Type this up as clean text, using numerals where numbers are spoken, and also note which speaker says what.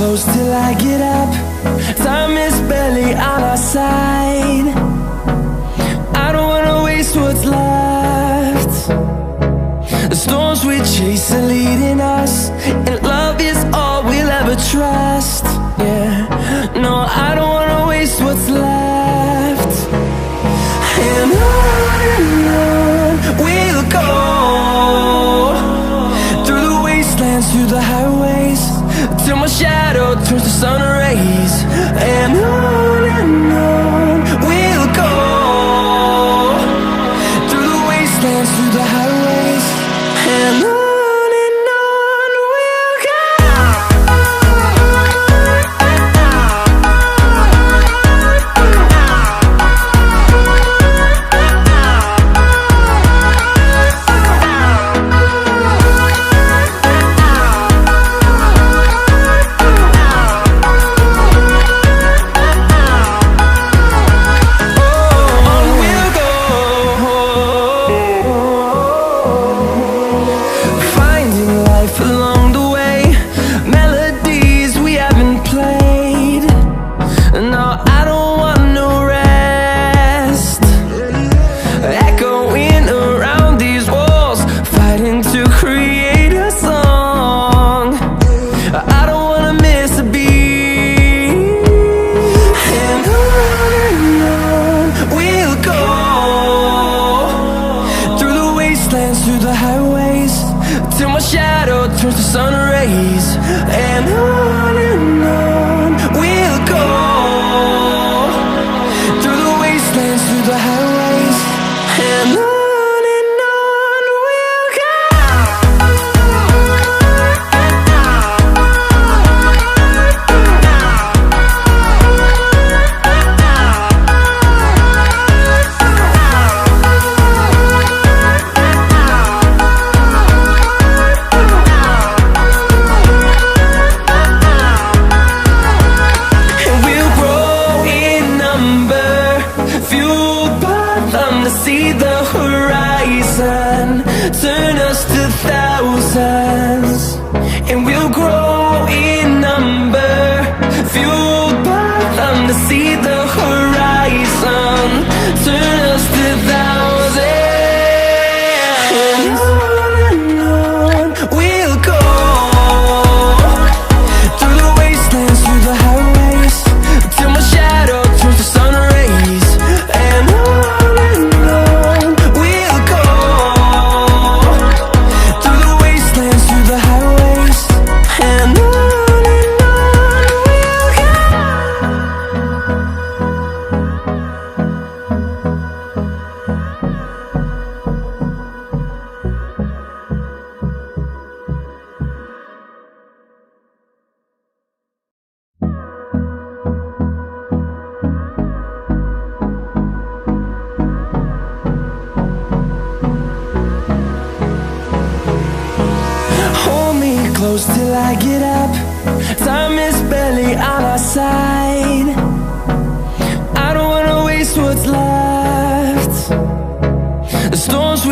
Speaker 1: close till I get up. Time is barely on our side. I don't wanna waste what's left. The storms we chase are leading us, and love is all we'll ever trust. Yeah, no, I don't wanna waste what's left. And on we'll go, through the wastelands, through the highways, till my shadow turns to sun rays. And on we'll go, through the wastelands, through the highways, and on we'll go. Through the highways, till my shadow turns to sun rays. And on we'll go, through the wastelands, through the highways, and on we'll go. See the horizon, turn us to thousands, and we'll grow in number, fueled by them to see the horizon, turn us to thousands. And on we'll go, through the wastelands, through the highways, till my shadow turns to sun rays. And close till I get up. Time is barely on our side. I don't wanna waste what's left. The storms we